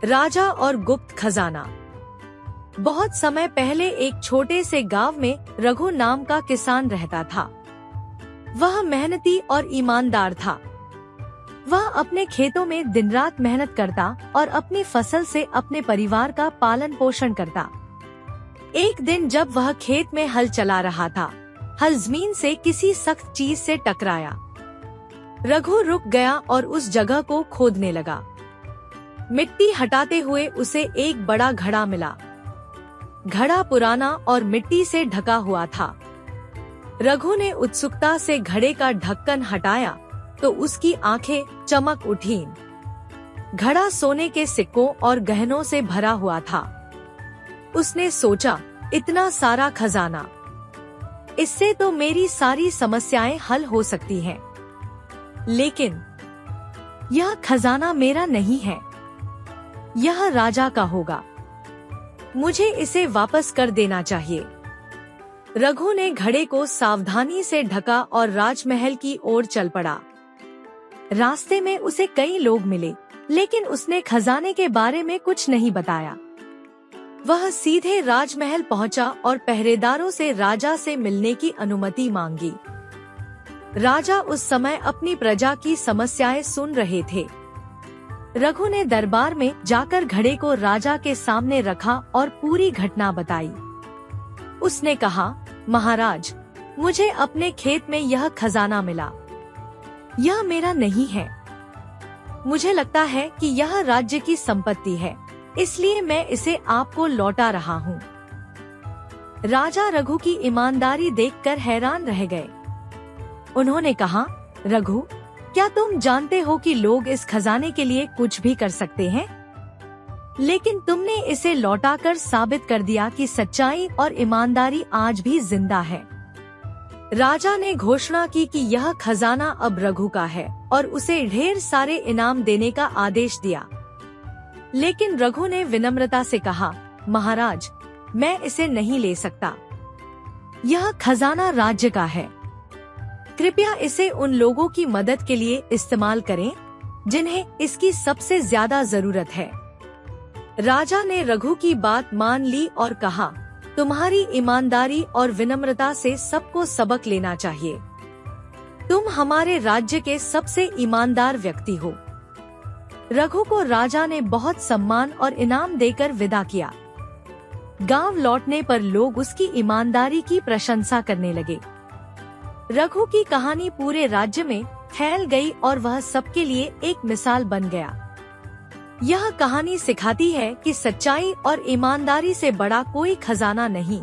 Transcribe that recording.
राजा और गुप्त खजाना। बहुत समय पहले एक छोटे से गांव में रघु नाम का किसान रहता था। वह मेहनती और ईमानदार था। वह अपने खेतों में दिन रात मेहनत करता और अपनी फसल से अपने परिवार का पालन पोषण करता। एक दिन जब वह खेत में हल चला रहा था, हल जमीन से किसी सख्त चीज से टकराया। रघु रुक गया और उस जगह को खोदने लगा। मिट्टी हटाते हुए उसे एक बड़ा घड़ा मिला। घड़ा पुराना और मिट्टी से ढका हुआ था। रघु ने उत्सुकता से घड़े का ढक्कन हटाया तो उसकी आंखें चमक उठीं। घड़ा सोने के सिक्कों और गहनों से भरा हुआ था। उसने सोचा, इतना सारा खजाना, इससे तो मेरी सारी समस्याएं हल हो सकती हैं। लेकिन यह खजाना मेरा नहीं है, यह राजा का होगा। मुझे इसे वापस कर देना चाहिए। रघु ने घड़े को सावधानी से ढका और राजमहल की ओर चल पड़ा। रास्ते में उसे कई लोग मिले, लेकिन उसने खजाने के बारे में कुछ नहीं बताया। वह सीधे राजमहल पहुंचा और पहरेदारों से राजा से मिलने की अनुमति मांगी। राजा उस समय अपनी प्रजा की समस्याएं सुन रहे थे। रघु ने दरबार में जाकर घड़े को राजा के सामने रखा और पूरी घटना बताई। उसने कहा, महाराज, मुझे अपने खेत में यह खजाना मिला। यह मेरा नहीं है। मुझे लगता है कि यह राज्य की संपत्ति है, इसलिए मैं इसे आपको लौटा रहा हूँ। राजा रघु की ईमानदारी देखकर हैरान रह गए। उन्होंने कहा, रघु, क्या तुम जानते हो कि लोग इस खजाने के लिए कुछ भी कर सकते हैं? लेकिन तुमने इसे लौटाकर साबित कर दिया कि सच्चाई और ईमानदारी आज भी जिंदा है। राजा ने घोषणा की कि यह खजाना अब रघु का है और उसे ढेर सारे इनाम देने का आदेश दिया। लेकिन रघु ने विनम्रता से कहा, महाराज, मैं इसे नहीं ले सकता। यह खजाना राज्य का है। कृपया इसे उन लोगों की मदद के लिए इस्तेमाल करें जिन्हें इसकी सबसे ज्यादा जरूरत है। राजा ने रघु की बात मान ली और कहा, तुम्हारी ईमानदारी और विनम्रता से सबको सबक लेना चाहिए। तुम हमारे राज्य के सबसे ईमानदार व्यक्ति हो। रघु को राजा ने बहुत सम्मान और इनाम देकर विदा किया। गांव लौटने पर लोग उसकी ईमानदारी की प्रशंसा करने लगे। रघु की कहानी पूरे राज्य में फैल गई और वह सबके लिए एक मिसाल बन गया। यह कहानी सिखाती है कि सच्चाई और ईमानदारी से बड़ा कोई खजाना नहीं।